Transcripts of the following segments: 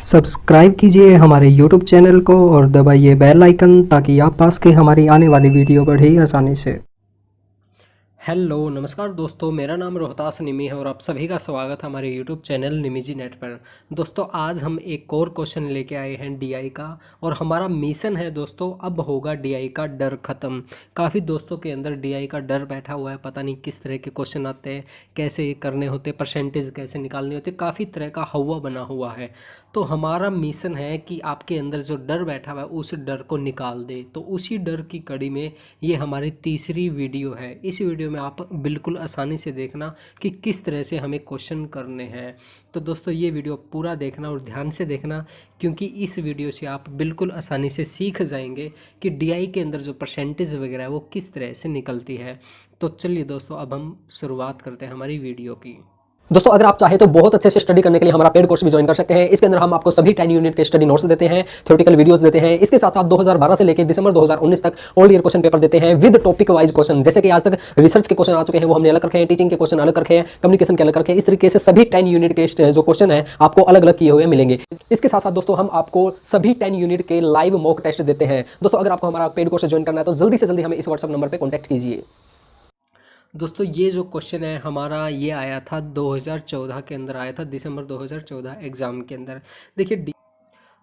Subscribe कीजिए हमारे YouTube channel को और दबाइए बेल आइकन ताकि आप पास के हमारी आने वाली वीडियो बढ़े आसानी से। हेलो नमस्कार दोस्तों, मेरा नाम रोहतास निमी है और आप सभी का स्वागत है हमारे यूट्यूब चैनल निमीजी नेट पर। दोस्तों आज हम एक और क्वेश्चन लेके आए हैं डीआई का, और हमारा मिशन है दोस्तों, अब होगा डीआई का डर ख़त्म। काफ़ी दोस्तों के अंदर डीआई का डर बैठा हुआ है, पता नहीं किस तरह के क्वेश्चन आते हैं, कैसे ये करने होते, परसेंटेज कैसे निकालने होते, काफ़ी तरह का हवा बना हुआ है। तो हमारा मिशन है कि आपके अंदर जो डर बैठा हुआ है उस डर को निकाल दे। तो उसी डर की कड़ी में ये हमारी तीसरी वीडियो है। इस वीडियो में आप बिल्कुल आसानी से देखना कि किस तरह से हमें क्वेश्चन करने हैं। तो दोस्तों ये वीडियो पूरा देखना और ध्यान से देखना, क्योंकि इस वीडियो से आप बिल्कुल आसानी से सीख जाएंगे कि डीआई के अंदर जो परसेंटेज वगैरह है वो किस तरह से निकलती है। तो चलिए दोस्तों अब हम शुरुआत करते हैं हमारी वीडियो की। दोस्तों अगर आप चाहें तो बहुत अच्छे से स्टडी करने के लिए हमारा पेड कोर्स भी ज्वाइन कर सकते हैं। इसके अंदर हम आपको सभी 10 यूनिट के स्टडी नोट्स देते हैं, थ्योरेटिकल वीडियोस देते हैं। इसके साथ साथ 2012 से लेकर दिसंबर 2019 तक ऑल ईयर क्वेश्चन पेपर देते हैं विद टॉपिक वाइज क्वेश्चन। जैसे कि आज तक रिसर्च के क्वेश्चन आ चुके हैं वो हमने अलग रखे हैं, टीचिंग के क्वेश्चन अलग रखे हैं, कम्युनिकेशन के अलग रखे हैं। इस तरीके से सभी 10 यूनिट के जो क्वेश्चन है आपको अलग अलग किए हुए मिलेंगे। इसके साथ साथ दोस्तों हम आपको सभी 10 यूनिट के लाइव मॉक टेस्ट देते हैं। दोस्तों अगर आपको हमारा पेड कोर्स ज्वाइन करना है तो जल्दी से जल्दी हमें इस व्हाट्सएप नंबर पर कॉन्टैक्ट कीजिए। दोस्तों ये जो क्वेश्चन है हमारा, ये आया था 2014 के अंदर, आया था दिसंबर 2014 एग्ज़ाम के अंदर। देखिए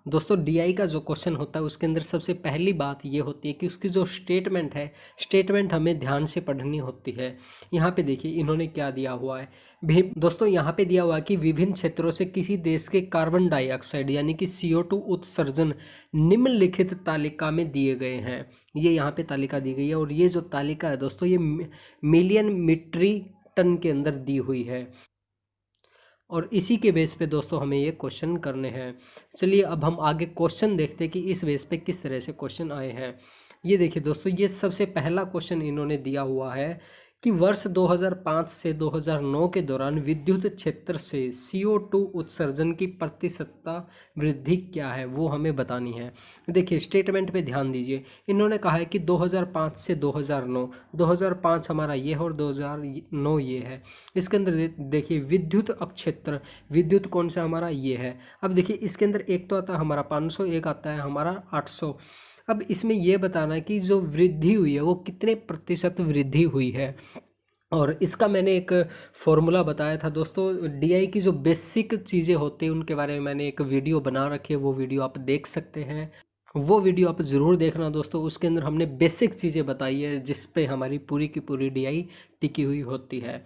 दोस्तों डीआई का जो क्वेश्चन होता है उसके अंदर सबसे पहली बात ये होती है कि उसकी जो स्टेटमेंट है, स्टेटमेंट हमें ध्यान से पढ़नी होती है। यहाँ पे देखिए इन्होंने क्या दिया हुआ है भी दोस्तों, यहाँ पे दिया हुआ है कि विभिन्न क्षेत्रों से किसी देश के कार्बन डाइऑक्साइड यानी कि CO2 उत्सर्जन निम्नलिखित तालिका में दिए गए हैं। ये यहाँ पे तालिका दी गई है, और ये जो तालिका है दोस्तों ये मिलियन मीट्रिक टन के अंदर दी हुई है, और इसी के बेस पे दोस्तों हमें ये क्वेश्चन करने हैं। चलिए अब हम आगे क्वेश्चन देखते हैं कि इस बेस पे किस तरह से क्वेश्चन आए हैं। ये देखिए दोस्तों, ये सबसे पहला क्वेश्चन इन्होंने दिया हुआ है कि वर्ष 2005 से 2009 के दौरान विद्युत क्षेत्र से CO2 उत्सर्जन की प्रतिशतता वृद्धि क्या है वो हमें बतानी है। देखिए स्टेटमेंट पे ध्यान दीजिए, इन्होंने कहा है कि 2005 से 2009, 2005 हमारा ये है और 2009 ये है। इसके अंदर देखिए विद्युत अक्षेत्र, विद्युत कौन सा हमारा ये है। अब देखिए इसके अंदर एक तो आता है हमारा 500, एक आता है हमारा 800। अब इसमें यह बताना है कि जो वृद्धि हुई है वो कितने प्रतिशत वृद्धि हुई है। और इसका मैंने एक फॉर्मूला बताया था दोस्तों, डीआई की जो बेसिक चीज़ें होती हैं उनके बारे में मैंने एक वीडियो बना रखी है, वो वीडियो आप देख सकते हैं। वो वीडियो आप ज़रूर देखना दोस्तों, उसके अंदर हमने बेसिक चीज़ें बताई है जिस पे हमारी पूरी की पूरी डीआई टिकी हुई होती है।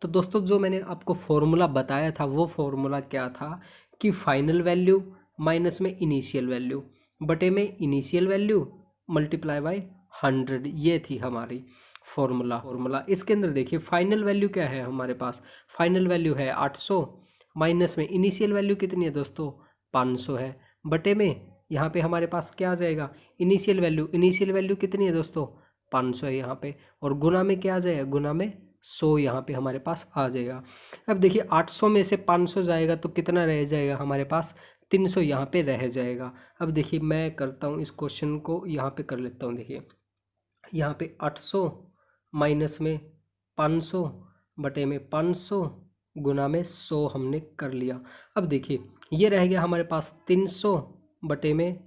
तो दोस्तों जो मैंने आपको फॉर्मूला बताया था वो फॉर्मूला क्या था कि फाइनल वैल्यू माइनस में इनिशियल वैल्यू बटे में इनिशियल वैल्यू मल्टीप्लाई बाय 100, ये थी हमारी फॉर्मूला। इसके अंदर देखिए फाइनल वैल्यू क्या है हमारे पास, फाइनल वैल्यू है 800, माइनस में इनिशियल वैल्यू कितनी है दोस्तों 500 है, बटे में यहाँ पे हमारे पास क्या आ जाएगा इनिशियल वैल्यू कितनी है दोस्तों 500 है यहाँ पे, और गुना में क्या आ जाएगा, गुना में 100 यहाँ पे हमारे पास आ जाएगा। अब देखिए 800 में से 500 जाएगा तो कितना रह जाएगा हमारे पास 300 यहाँ पे रह जाएगा। अब देखिए मैं करता हूँ इस क्वेश्चन को यहाँ पे कर लेता हूँ। देखिए यहाँ पे 800 माइनस में 500 बटे में 500 गुना में 100 हमने कर लिया। अब देखिए ये रह गया हमारे पास 300 बटे में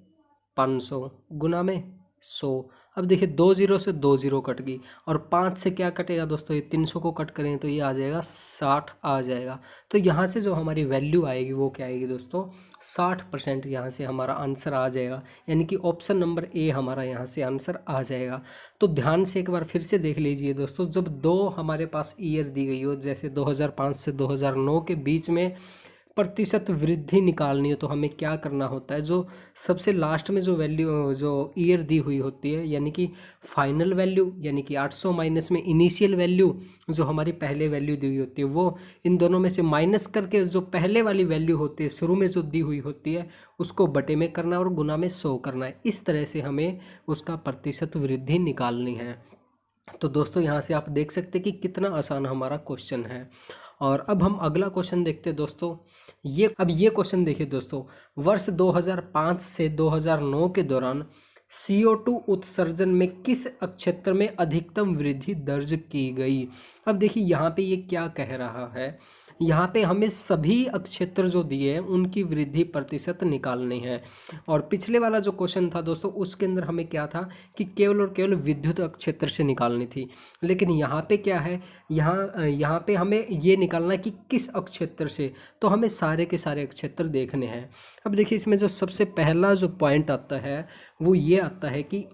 500 गुना में 100। अब देखिए 2 जीरो से 2 जीरो कट गई, और 5 से क्या कटेगा दोस्तों, ये 300 को कट करें तो ये आ जाएगा 60 आ जाएगा। तो यहाँ से जो हमारी वैल्यू आएगी वो क्या आएगी दोस्तों 60%, यहाँ से हमारा आंसर आ जाएगा, यानी कि ऑप्शन नंबर ए हमारा यहाँ से आंसर आ जाएगा। तो ध्यान से एक बार फिर से देख लीजिए दोस्तों, जब दो हमारे पास ईयर दी गई हो, जैसे 2005 से 2009 के बीच में प्रतिशत वृद्धि निकालनी हो तो हमें क्या करना होता है, जो सबसे लास्ट में जो वैल्यू जो ईयर दी हुई होती है, यानी कि फाइनल वैल्यू यानी कि 800 माइनस में इनिशियल वैल्यू जो हमारी पहले वैल्यू दी हुई होती है, वो इन दोनों में से माइनस करके जो पहले वाली वैल्यू होती है शुरू में जो दी हुई होती है उसको बटे में करना और गुना में 100 करना है। इस तरह से हमें उसका प्रतिशत वृद्धि निकालनी है। तो दोस्तों यहाँ से आप देख सकते हैं कि कितना आसान हमारा क्वेश्चन है। और अब हम अगला क्वेश्चन देखते हैं दोस्तों। ये क्वेश्चन देखिए दोस्तों, वर्ष 2005 से 2009 के दौरान CO2 उत्सर्जन में किस क्षेत्र में अधिकतम वृद्धि दर्ज की गई। अब देखिए यहाँ पे ये क्या कह रहा है, यहाँ पे हमें सभी क्षेत्र जो दिए हैं उनकी वृद्धि प्रतिशत निकालनी है। और पिछले वाला जो क्वेश्चन था दोस्तों उसके अंदर हमें क्या था कि केवल और केवल विद्युत क्षेत्र से निकालनी थी, लेकिन यहाँ पे क्या है, यहाँ पे हमें ये निकालना है कि किस क्षेत्र से, तो हमें सारे के सारे क्षेत्र देखने हैं। अब देखिए इसमें जो सबसे पहला जो पॉइंट आता है वो ये आता है कि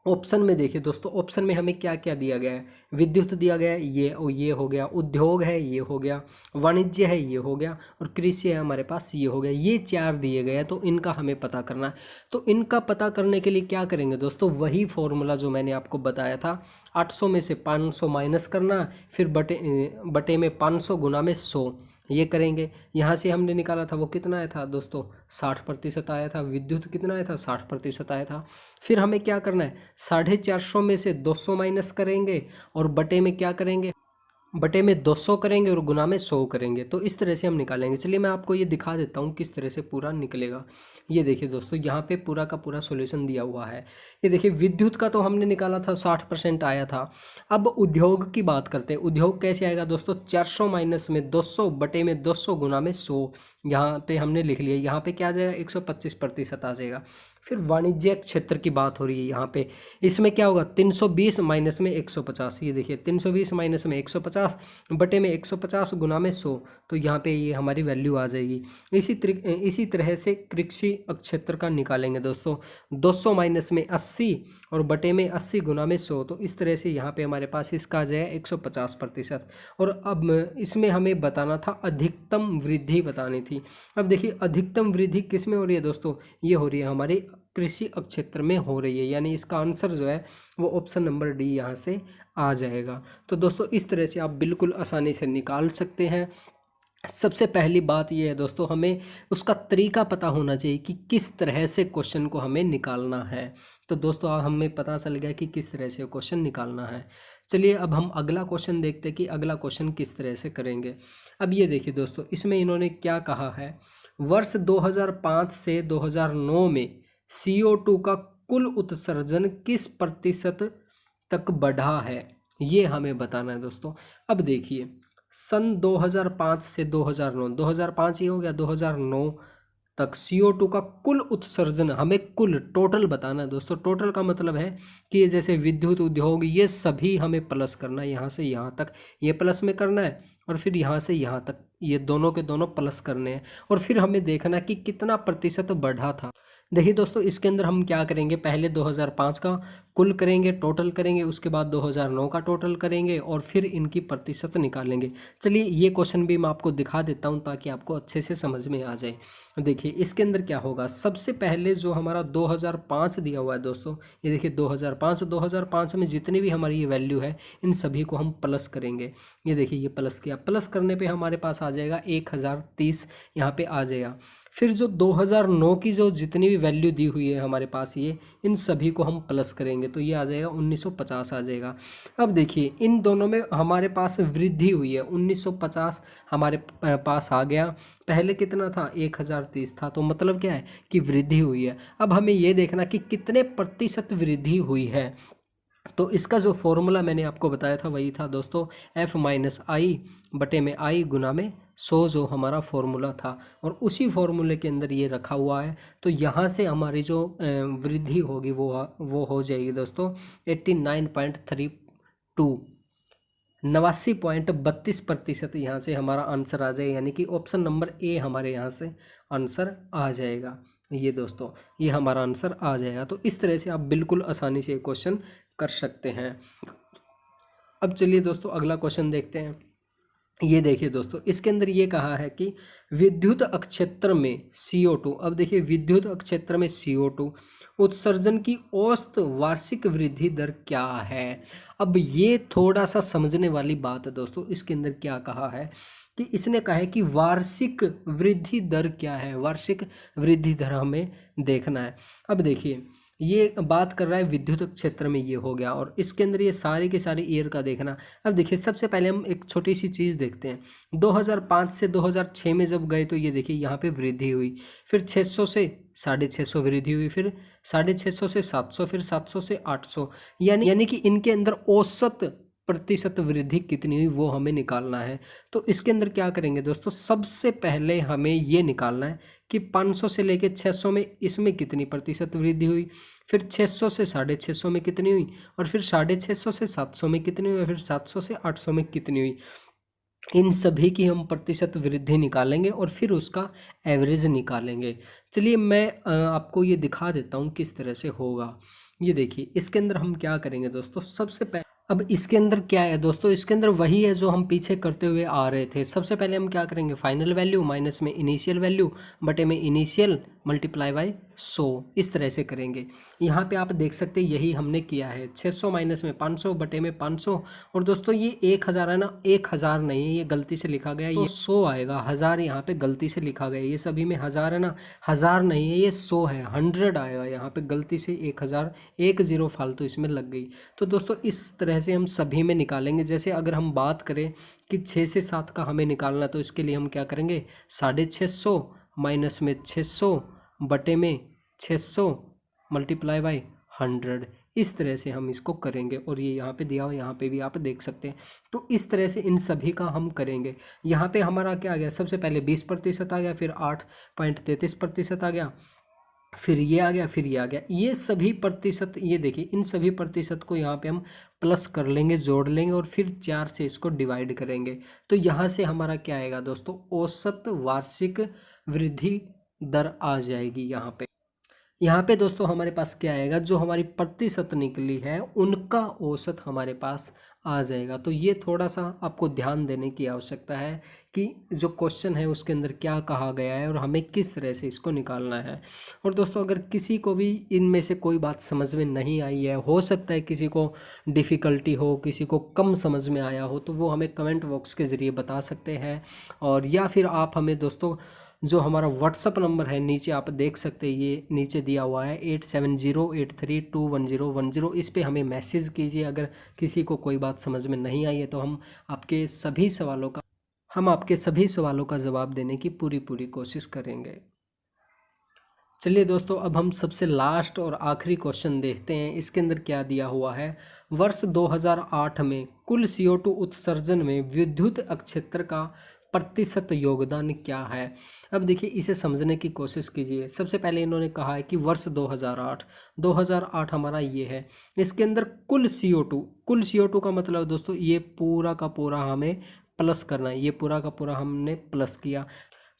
ऑप्शन में देखिए दोस्तों, ऑप्शन में हमें क्या क्या दिया गया है, विद्युत दिया गया है, ये हो गया, उद्योग है ये हो गया, वाणिज्य है ये हो गया, और कृषि है हमारे पास ये हो गया। ये 4 दिए गए हैं, तो इनका हमें पता करना है। तो इनका पता करने के लिए क्या करेंगे दोस्तों, वही फॉर्मूला जो मैंने आपको बताया था, 800 में से 500 माइनस करना, फिर बटे में 500 गुना में 100, ये करेंगे। यहाँ से हमने निकाला था वो कितना आया था दोस्तों, 60% आया था। विद्युत कितना आया था, 60% आया था। फिर हमें क्या करना है, 450 में से 200 माइनस करेंगे, और बटे में क्या करेंगे, बटे में 200 करेंगे, और गुना में 100 करेंगे। तो इस तरह से हम निकालेंगे। चलिए मैं आपको ये दिखा देता हूँ किस तरह से पूरा निकलेगा। ये देखिए दोस्तों, यहाँ पे पूरा का पूरा सॉल्यूशन दिया हुआ है। ये देखिए विद्युत का तो हमने निकाला था 60% आया था। अब उद्योग की बात करते हैं। उद्योग कैसे आएगा दोस्तों, 400 माइनस में 200 बटे में 200 गुना में 100, यहाँ पे हमने लिख लिया। यहाँ पे क्या आ जाएगा, 125% आ जाएगा। फिर वाणिज्य क्षेत्र की बात हो रही है यहाँ पे, इसमें क्या होगा, 320 माइनस में 150। ये देखिए 320 माइनस में 150 बटे में 150 गुना में 100, तो यहाँ पे ये हमारी वैल्यू आ जाएगी। इसी तरह से कृषि क्षेत्र का निकालेंगे दोस्तों, 200 माइनस में 80 और बटे में 80 गुना में 100, तो इस तरह से यहाँ पे हमारे पास इसका आ जाएगा 150%। और अब इसमें हमें बताना था अधिकतम वृद्धि बतानी थी। अब देखिए अधिकतम वृद्धि किस में हो रही है दोस्तों, ये हो रही है हमारी कृषि क्षेत्र में हो रही है, यानी इसका आंसर जो है वो ऑप्शन नंबर डी यहाँ से आ जाएगा। तो दोस्तों इस तरह से आप बिल्कुल आसानी से निकाल सकते हैं। सबसे पहली बात ये है दोस्तों, हमें उसका तरीका पता होना चाहिए कि किस तरह से क्वेश्चन को हमें निकालना है। तो दोस्तों हमें पता चल गया कि किस तरह से क्वेश्चन निकालना है। चलिए अब हम अगला क्वेश्चन देखते हैं कि अगला क्वेश्चन किस तरह से करेंगे। अब ये देखिए दोस्तों, इसमें इन्होंने क्या कहा है, वर्ष 2005 से 2009 में CO2 का कुल उत्सर्जन किस प्रतिशत तक बढ़ा है, ये हमें बताना है दोस्तों। अब देखिए सन 2005 से 2009, 2005 ये हो गया, 2009 तक CO2 का कुल उत्सर्जन, हमें कुल टोटल बताना है दोस्तों। टोटल का मतलब है कि जैसे विद्युत उद्योग ये सभी हमें प्लस करना है, यहाँ से यहाँ तक ये प्लस में करना है, और फिर यहाँ से यहाँ तक ये दोनों के दोनों प्लस करने हैं, और फिर हमें देखना कि कितना प्रतिशत बढ़ा था। देखिए दोस्तों इसके अंदर हम क्या करेंगे, पहले 2005 का कुल करेंगे, टोटल करेंगे, उसके बाद 2009 का टोटल करेंगे, और फिर इनकी प्रतिशत निकालेंगे। चलिए ये क्वेश्चन भी मैं आपको दिखा देता हूं ताकि आपको अच्छे से समझ में आ जाए। देखिए इसके अंदर क्या होगा, सबसे पहले जो हमारा 2005 दिया हुआ है दोस्तों, ये देखिए 2005 में जितनी भी हमारी ये वैल्यू है इन सभी को हम प्लस करेंगे। ये देखिए ये प्लस किया, प्लस करने पे हमारे पास आ जाएगा 1030 यहाँ पे आ जाएगा। फिर जो 2009 की जो जितनी भी वैल्यू दी हुई है हमारे पास, ये इन सभी को हम प्लस करेंगे, तो ये आ जाएगा 1950 आ जाएगा। अब देखिए इन दोनों में हमारे पास वृद्धि हुई है, 1950 हमारे पास आ गया, पहले कितना था 1030 था, तो मतलब क्या है कि वृद्धि हुई है। अब हमें ये देखना कि कितने प्रतिशत वृद्धि हुई है। तो इसका जो फॉर्मूला मैंने आपको बताया था वही था दोस्तों, F-I बटे में I गुना में 100 जो हमारा फॉर्मूला था, और उसी फॉर्मूले के अंदर ये रखा हुआ है। तो यहाँ से हमारी जो वृद्धि होगी वो हो जाएगी दोस्तों 89.32, 89.32% यहाँ से हमारा आंसर आ जाएगा, यानी कि ऑप्शन नंबर ए हमारे यहाँ से आंसर आ जाएगा। ये दोस्तों ये हमारा आंसर आ जाएगा। तो इस तरह से आप बिल्कुल आसानी से क्वेश्चन कर सकते हैं। अब चलिए दोस्तों अगला क्वेश्चन देखते हैं। ये देखिए दोस्तों इसके अंदर ये कहा है कि विद्युत क्षेत्र में CO2, अब देखिए विद्युत क्षेत्र में CO2 उत्सर्जन की औसत वार्षिक वृद्धि दर क्या है। अब ये थोड़ा सा समझने वाली बात है दोस्तों। इसके अंदर क्या कहा है कि इसने कहा है कि वार्षिक वृद्धि दर क्या है, वार्षिक वृद्धि दर हमें देखना है। अब देखिए ये बात कर रहा है विद्युत क्षेत्र में, ये हो गया। और इसके अंदर ये सारी की सारी ईयर का देखना। अब देखिए सबसे पहले हम एक छोटी सी चीज़ देखते हैं। 2005 से 2006 में जब गए तो ये देखिए यहाँ पे वृद्धि हुई, फिर 600 से 650 वृद्धि हुई, फिर 650 से 700, फिर 700 से 800, यानी कि इनके अंदर औसत प्रतिशत वृद्धि कितनी हुई वो हमें निकालना है। तो इसके अंदर क्या करेंगे दोस्तों, सबसे पहले हमें ये निकालना है कि 500 से लेके 600 में इसमें कितनी प्रतिशत वृद्धि हुई, फिर 600 से 650 में कितनी हुई, और फिर 650 से 700 में कितनी हुई, फिर 700 से 800 में कितनी हुई। इन सभी की हम प्रतिशत वृद्धि निकालेंगे और फिर उसका एवरेज निकालेंगे। चलिए मैं आपको ये दिखा देता हूँ किस तरह से होगा। ये देखिए इसके अंदर हम क्या करेंगे दोस्तों, सबसे पहले अब इसके अंदर क्या है दोस्तों, इसके अंदर वही है जो हम पीछे करते हुए आ रहे थे। सबसे पहले हम क्या करेंगे, फाइनल वैल्यू माइनस में इनिशियल वैल्यू बटे में इनिशियल मल्टीप्लाई बाय 100, इस तरह से करेंगे। यहाँ पे आप देख सकते हैं यही हमने किया है। 600 माइनस में 500 बटे में 500, और दोस्तों ये 1000 है ना, 1000 नहीं है, ये गलती से लिखा गया है, ये 100 आएगा। 1000 यहाँ पे गलती से लिखा गया है, ये सभी में 1000 है ना, 1000 नहीं है, ये 100 है, 100 आएगा यहाँ पे गलती से 1000, 1 0 फालतू इसमें लग गई। तो दोस्तों इस तरह से हम सभी में निकालेंगे। जैसे अगर हम बात करें कि 6 से 7 का हमें निकालना, तो इसके लिए हम क्या करेंगे, 650 माइनस में 600 बटे में 600 मल्टीप्लाई बाय 100, इस तरह से हम इसको करेंगे। और ये यहाँ पे दिया हुआ, यहाँ पे भी आप देख सकते हैं। तो इस तरह से इन सभी का हम करेंगे। यहाँ पे हमारा क्या आ गया, सबसे पहले 20% आ गया, फिर 8.33% आ गया, फिर ये आ गया, फिर ये आ गया। ये सभी प्रतिशत, ये देखिए इन सभी प्रतिशत को यहाँ पे हम प्लस कर लेंगे, जोड़ लेंगे, और फिर 4 से इसको डिवाइड करेंगे। तो यहाँ से हमारा क्या आएगा दोस्तों, औसत वार्षिक वृद्धि दर आ जाएगी। यहाँ पे दोस्तों हमारे पास क्या आएगा, जो हमारी प्रतिशत निकली है उनका औसत हमारे पास आ जाएगा। तो ये थोड़ा सा आपको ध्यान देने की आवश्यकता है कि जो क्वेश्चन है उसके अंदर क्या कहा गया है और हमें किस तरह से इसको निकालना है। और दोस्तों अगर किसी को भी इनमें से कोई बात समझ में नहीं आई है, हो सकता है किसी को डिफ़िकल्टी हो, किसी को कम समझ में आया हो, तो वो हमें कमेंट बॉक्स के ज़रिए बता सकते हैं। और या फिर आप हमें दोस्तों जो हमारा व्हाट्सअप नंबर है नीचे आप देख सकते हैं, ये नीचे दिया हुआ है 8708321010, इस पे हमें मैसेज कीजिए। अगर किसी को कोई बात समझ में नहीं आई है तो हम आपके सभी सवालों का जवाब देने की पूरी कोशिश करेंगे। चलिए दोस्तों अब हम सबसे लास्ट और आखिरी क्वेश्चन देखते हैं। इसके अंदर क्या दिया हुआ है, वर्ष 2008 में कुल CO2 उत्सर्जन में विद्युत अक्षेत्र का प्रतिशत योगदान क्या है। अब देखिए इसे समझने की कोशिश कीजिए। सबसे पहले इन्होंने कहा है कि वर्ष 2008 हमारा ये है। इसके अंदर कुल CO2 का मतलब दोस्तों ये पूरा का पूरा हमें प्लस करना है। ये पूरा का पूरा हमने प्लस किया।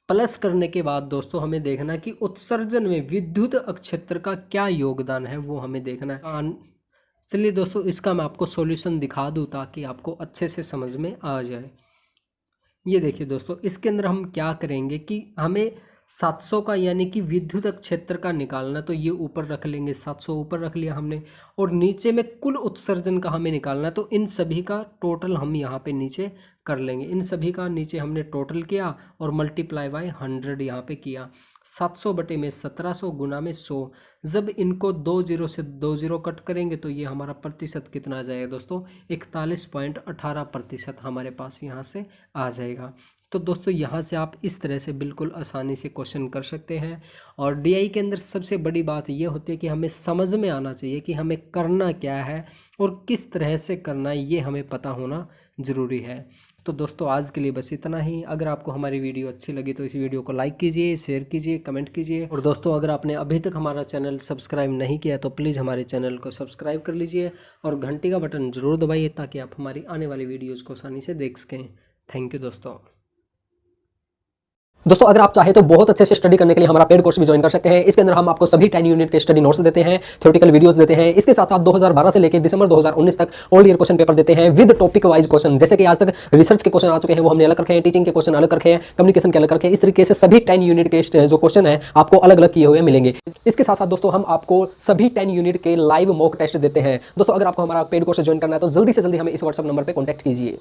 प्लस करने के बाद दोस्तों हमें देखना कि उत्सर्जन में विद्युत अक्षेत्र का क्या योगदान है, वो हमें देखना है। चलिए दोस्तों इसका मैं आपको सॉल्यूशन दिखा दूँ ताकि आपको अच्छे से समझ में आ जाए। ये देखिए दोस्तों इसके अंदर हम क्या करेंगे कि हमें 700 का यानी कि विद्युत क्षेत्र का निकालना, तो ये ऊपर रख लेंगे, 700 ऊपर रख लिया हमने, और नीचे में कुल उत्सर्जन का हमें निकालना, तो इन सभी का टोटल हम यहाँ पे नीचे कर लेंगे। इन सभी का नीचे हमने टोटल किया और मल्टीप्लाई बाय 100 यहाँ पे किया। 700 बटे में 1700 गुना में 100, जब इनको 2 0 से 2 0 कट करेंगे तो ये हमारा प्रतिशत कितना आ जाएगा दोस्तों, 41.18% हमारे पास यहाँ से आ जाएगा। तो दोस्तों यहाँ से आप इस तरह से बिल्कुल आसानी से क्वेश्चन कर सकते हैं। और DI के अंदर सबसे बड़ी बात ये होती है कि हमें समझ में आना चाहिए कि हमें करना क्या है और किस तरह से करना है, ये हमें पता होना ज़रूरी है। तो दोस्तों आज के लिए बस इतना ही। अगर आपको हमारी वीडियो अच्छी लगी तो इस वीडियो को लाइक कीजिए, शेयर कीजिए, कमेंट कीजिए। और दोस्तों अगर आपने अभी तक हमारा चैनल सब्सक्राइब नहीं किया तो प्लीज़ हमारे चैनल को सब्सक्राइब कर लीजिए और घंटी का बटन ज़रूर दबाइए ताकि आप हमारी आने वाली वीडियोज़ को आसानी से देख सकें। थैंक यू दोस्तों अगर आप चाहे तो बहुत अच्छे से स्टडी करने के लिए हमारा पेड कोर्स भी ज्वाइन कर सकते हैं। इसके अंदर हम आपको सभी 10 यूनिट के स्टडी नोट्स देते हैं, थ्योरेटिकल वीडियोस देते हैं। इसके साथ साथ 2012 से लेकर दिसंबर 2019 तक ऑल ईयर क्वेश्चन पेपर देते हैं विद टॉपिक वाइज क्वेश्चन। जैसे कि आज तक रिसर्च के क्वेश्चन आ चुके हैं वो हमने अलग रखे हैं, टीचिंग के क्वेश्चन अलग रखे हैं, कम्युनिकेशन के अलग रखे हैं। इस तरीके से सभी 10 यूनिट के जो क्वेश्चन है आपको अलग अलग किए हुए मिलेंगे। इसके साथ साथ दोस्तों हम आपको सभी 10 यूनिट के लाइव मॉक टेस्ट देते हैं। दोस्तों अगर आपको हमारा पेड कोर्स ज्वाइन करना है तो जल्दी से जल्दी हमें इस व्हाट्सएप नंबर पर कॉन्टैक्ट कीजिए।